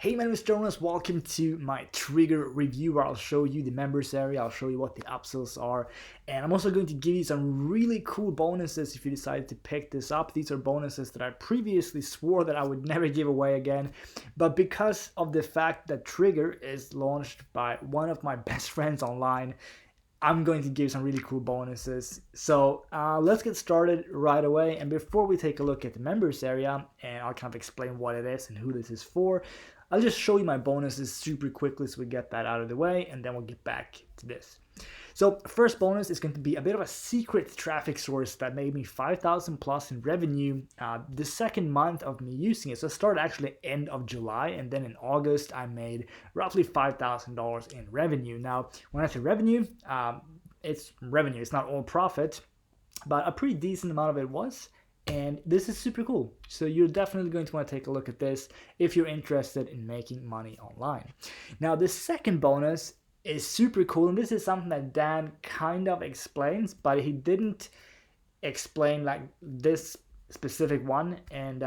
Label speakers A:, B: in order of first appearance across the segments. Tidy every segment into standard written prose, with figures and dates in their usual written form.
A: Hey, my name is Jonas. Welcome to my Trigger review where I'll show you the members area, I'll show you what the upsells are, and I'm also going to give you some really cool bonuses if you decide to pick this up. These are bonuses that I previously swore that I would never give away again, but because of the fact that Trigger is launched by one of my best friends online, I'm going to give some really cool bonuses. So let's get started right away. And before we take a look at the members area, and I'll kind of explain what it is and who this is for, I'll just show you my bonuses super quickly so we get that out of the way, and then we'll get back to this. So first bonus is going to be a bit of a secret traffic source that made me 5,000 plus in revenue the second month of me using it. So it started actually end of July, and then in August I made roughly $5,000 in revenue. Now when I say revenue, it's revenue, it's not all profit, but a pretty decent amount of it was. And this is super cool. So you're definitely going to want to take a look at this if you're interested in making money online. Now the second bonus is super cool, and this is something that Dan kind of explains, but he didn't explain like this specific one, and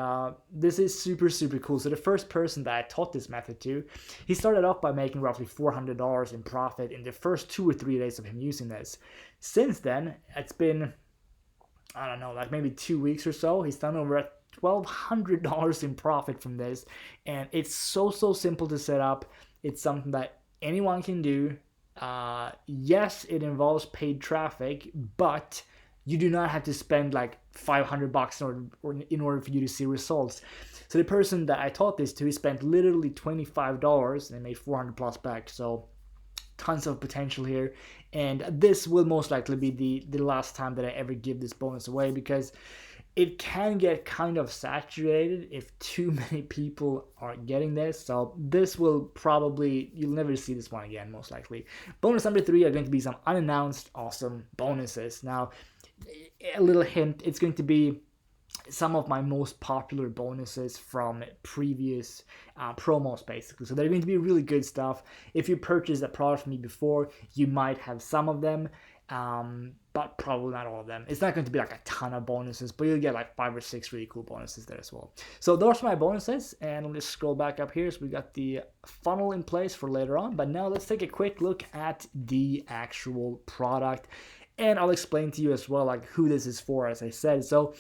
A: this is super cool. So the first person that I taught this method to, he started off by making roughly $400 in profit in the first 2 or 3 days of him using this. Since then, it's been, I don't know, like maybe 2 weeks or so, he's done over $1,200 in profit from this, and it's so simple to set up. It's something that anyone can do. Yes, it involves paid traffic, but you do not have to spend like $500 in order for you to see results. So the person that I taught this to, he spent literally $25 and made 400 plus back. So tons of potential here, and this will most likely be the last time that I ever give this bonus away, because it can get kind of saturated if too many people are getting this. So this will probably, you'll never see this one again, most likely. Bonus number 3 are going to be some unannounced awesome bonuses. Now, a little hint, it's going to be some of my most popular bonuses from previous promos, basically. So they're going to be really good stuff. If you purchased a product from me before, you might have some of them, but probably not all of them. It's not going to be like a ton of bonuses, but you'll get like 5 or 6 really cool bonuses there as well. So those are my bonuses, and let's scroll back up here. So we got the funnel in place for later on, but now let's take a quick look at the actual product, and I'll explain to you as well like who this is for, as I said. So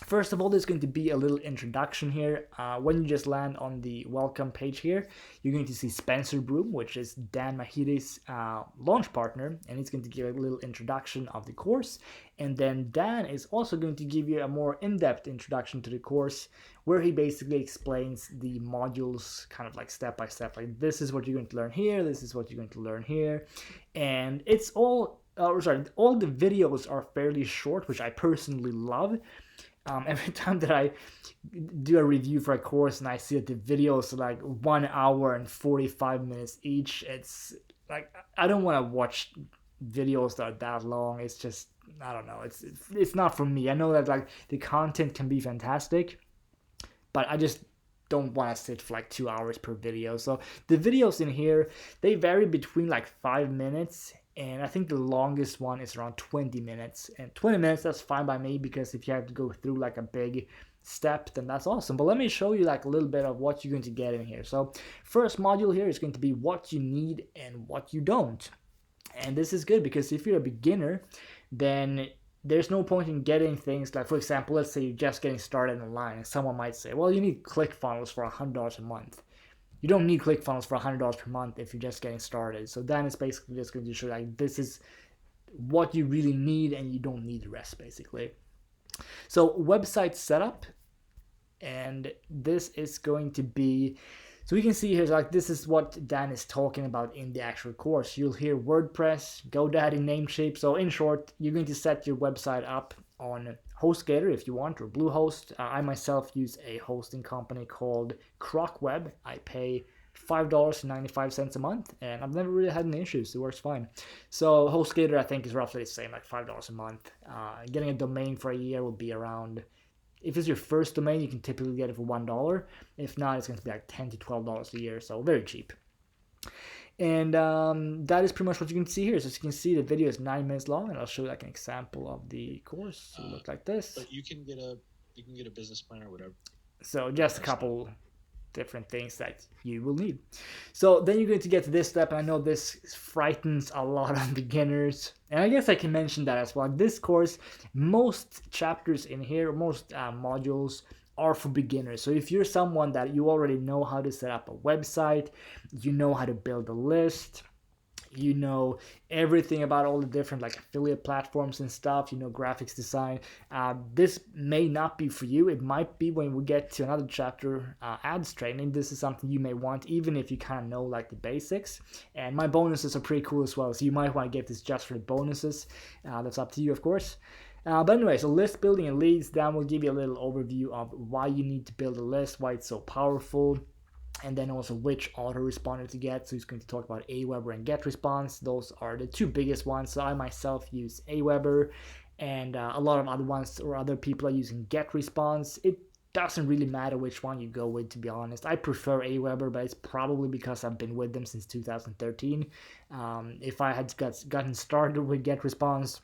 A: first of all, there's going to be a little introduction here. When you just land on the welcome page here, you're going to see Spencer Broom, which is Dan Mahidi's launch partner, and he's going to give a little introduction of the course. And then Dan is also going to give you a more in-depth introduction to the course, where he basically explains the modules kind of like step by step. Like, this is what you're going to learn here, this is what you're going to learn here. And it's all the videos are fairly short, which I personally love. Every time that I do a review for a course and I see that the videos are like 1 hour and 45 minutes each, it's like, I don't want to watch videos that are that long. It's just, I don't know, it's not for me. I know that like the content can be fantastic, but I just don't want to sit for like 2 hours per video. So the videos in here, they vary between like 5 minutes, and I think the longest one is around 20 minutes. And 20 minutes, that's fine by me, because if you have to go through like a big step, then that's awesome. But let me show you like a little bit of what you're going to get in here. So first module here is going to be what you need and what you don't. And this is good because if you're a beginner, then there's no point in getting things like, for example, let's say you're just getting started online, and someone might say, well, you need ClickFunnels for $100 a month. You don't need ClickFunnels for $100 per month if you're just getting started. So then it's basically just going to show like this is what you really need, and you don't need the rest, basically. So website setup, and this is going to be, so we can see here like this is what Dan is talking about in the actual course. You'll hear WordPress, GoDaddy, Namecheap. So in short, you're going to set your website up on HostGator if you want, or Bluehost. I myself use a hosting company called CrocWeb. I pay $5.95 a month, and I've never really had any issues. It works fine. So HostGator, I think, is roughly the same, like $5 a month. Getting a domain for a year will be around, if it's your first domain, you can typically get it for $1. If not, it's going to be like $10 to $12 a year, so very cheap. And that is pretty much what you can see here. So as you can see, the video is 9 minutes long, and I'll show you like an example of the course. It'll look like this.
B: But you can get a business plan or whatever.
A: So just a couple different things that you will need. So then you're going to get to this step, and I know this frightens a lot of beginners, and I guess I can mention that as well. This course, most chapters in here, most modules are for beginners. So if you're someone that you already know how to set up a website, you know how to build a list, you know everything about all the different like affiliate platforms and stuff, you know graphics design, this may not be for you. It might be when we get to another chapter, ads training. This is something you may want even if you kind of know like the basics, and my bonuses are pretty cool as well, so you might want to get this just for the bonuses. That's up to you, of course. But anyway, so list building and leads, Dan will give you a little overview of why you need to build a list, why it's so powerful, and then also which autoresponder to get. So he's going to talk about Aweber and GetResponse. Those are the two biggest ones. So I myself use Aweber, and a lot of other ones or other people are using GetResponse. It doesn't really matter which one you go with, to be honest. I prefer Aweber, but it's probably because I've been with them since 2013. If I had gotten started with GetResponse,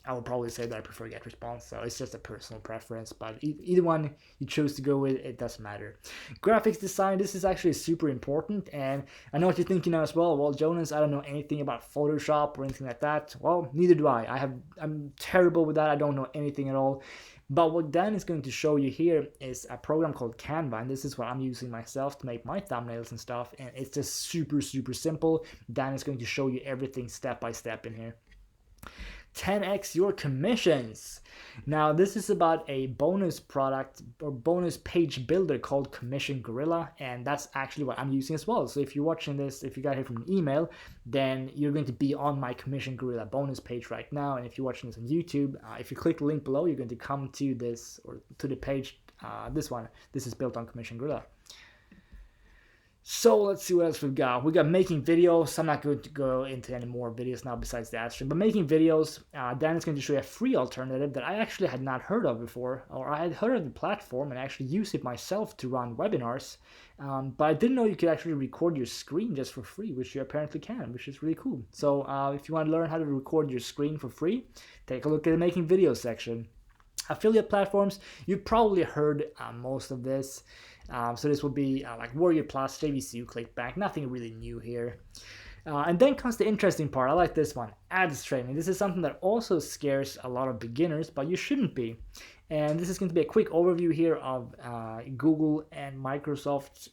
A: I would probably say that I prefer GetResponse, so it's just a personal preference, but either one you choose to go with, it doesn't matter. Graphics design, this is actually super important, and I know what you're thinking now as well. Well, Jonas, I don't know anything about Photoshop or anything like that. Well, neither do I. I'm terrible with that. I don't know anything at all. But what Dan is going to show you here is a program called Canva, and this is what I'm using myself to make my thumbnails and stuff, and it's just super, super simple. Dan is going to show you everything step by step in here. 10x your commissions. Now this is about a bonus product or bonus page builder called Commission Gorilla, and that's actually what I'm using as well. So if you're watching this, if you got here from an email, then you're going to be on my Commission Gorilla bonus page right now. And if you're watching this on YouTube, if you click the link below, you're going to come to this or to the page. This one, this is built on Commission Gorilla. So let's see what else we've got. We got making videos. I'm not going to go into any more videos now besides the ad stream, but making videos, Dan is going to show you a free alternative that I actually had not heard of before, or I had heard of the platform and actually use it myself to run webinars, but I didn't know you could actually record your screen just for free, which you apparently can, which is really cool. So if you want to learn how to record your screen for free, take a look at the making videos section. Affiliate platforms, you've probably heard most of this. So this will be like Warrior Plus, JVCU, ClickBank, nothing really new here. And then comes the interesting part. I like this one, ads training. This is something that also scares a lot of beginners, but you shouldn't be. And this is going to be a quick overview here of Google and Microsoft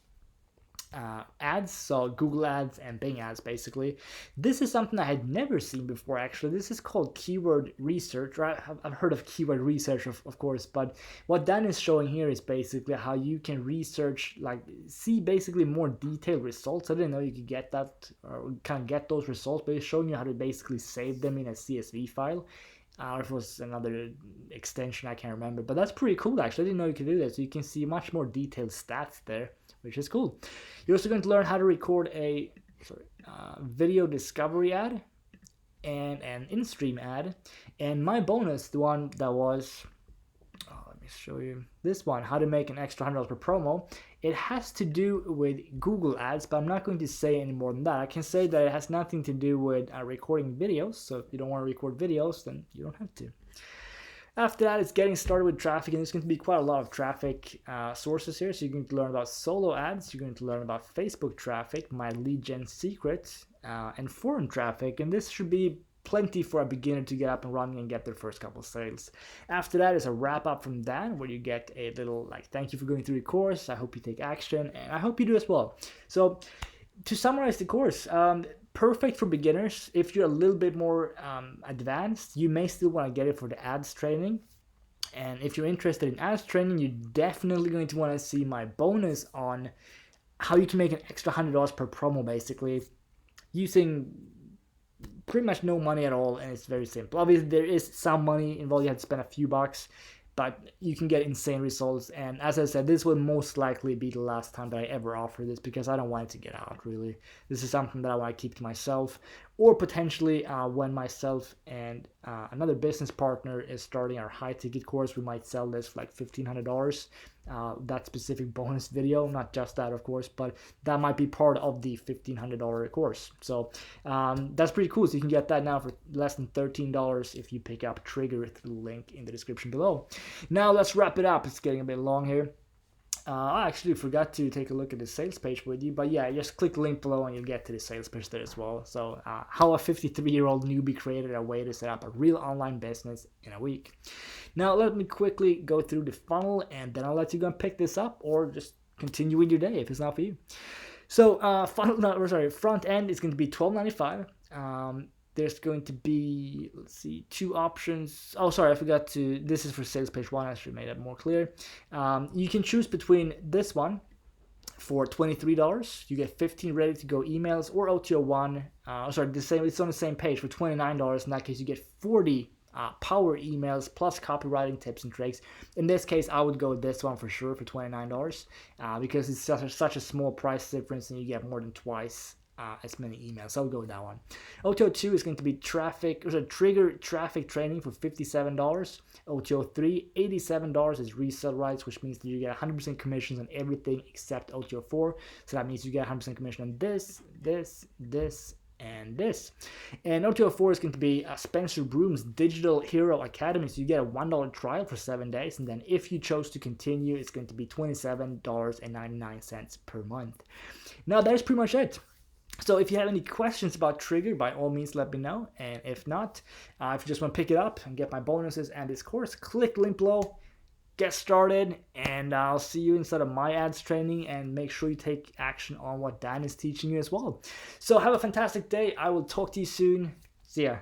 A: ads, so Google ads and Bing ads basically. This is something I had never seen before actually. This is called keyword research, right? I've heard of keyword research of course, but what Dan is showing here is basically how you can research, like see basically more detailed results. I didn't know you could get that or kind of get those results, but he's showing you how to basically save them in a CSV file. Or if it was another extension, I can't remember, but that's pretty cool actually. I didn't know you could do that, so you can see much more detailed stats there, which is cool. You're also going to learn how to record a video discovery ad and an in-stream ad, and my bonus, the one that was, let me show you this one, how to make an extra $100 per promo. It has to do with Google ads, but I'm not going to say any more than that. I can say that it has nothing to do with recording videos, so if you don't want to record videos, then you don't have to. After that, it's getting started with traffic, and there's going to be quite a lot of traffic sources here. So you're going to learn about solo ads, you're going to learn about Facebook traffic, my lead gen secret, and foreign traffic, and this should be plenty for a beginner to get up and running and get their first couple of sales. After that is a wrap up from Dan, where you get a little like, thank you for going through the course, I hope you take action, and I hope you do as well. So to summarize the course, perfect for beginners. If you're a little bit more advanced, you may still want to get it for the ads training. And if you're interested in ads training, you're definitely going to want to see my bonus on how you can make an extra $100 per promo, basically using pretty much no money at all, and it's very simple. Obviously there is some money involved, you have to spend a few bucks, but you can get insane results. And as I said, this will most likely be the last time that I ever offer this, because I don't want it to get out really. This is something that I want to keep to myself, or potentially when myself and another business partner is starting our high ticket course, we might sell this for like $1,500. That specific bonus video, not just that of course, but that might be part of the $1,500 course. So that's pretty cool. So you can get that now for less than $13 if you pick up Trigger through the link in the description below. Now let's wrap it up. It's getting a bit long here. I actually forgot to take a look at the sales page with you, but yeah, just click the link below and you'll get to the sales page there as well. So how a 53-year-old newbie created a way to set up a real online business in a week. Now let me quickly go through the funnel, and then I'll let you go and pick this up, or just continue with your day if it's not for you. So front end is going to be $12.95. There's going to be, let's see, two options. Oh, sorry, I forgot to, this is for sales page 1. I should have made that more clear. You can choose between this one for $23. You get 15 ready to go emails, or OTO1. It's on the same page for $29. In that case, you get 40 power emails plus copywriting tips and tricks. In this case, I would go with this one for sure for $29 because it's such a small price difference, and you get more than twice as many emails. I'll go with that one. OTO2 is going to be trigger traffic training for $57. OTO3, $87 is resale rights, which means that you get 100% commissions on everything except OTO4. So that means you get 100% commission on this, and this. And OTO4 is going to be Spencer Broom's Digital Hero Academy. So you get a $1 trial for 7 days, and then if you chose to continue, it's going to be $27.99 per month. Now that's pretty much it. So if you have any questions about Trigger, by all means let me know. And if not, if you just want to pick it up and get my bonuses and this course, click link below, get started, and I'll see you inside of my ads training, and make sure you take action on what Dan is teaching you as well. So have a fantastic day. I will talk to you soon. See ya.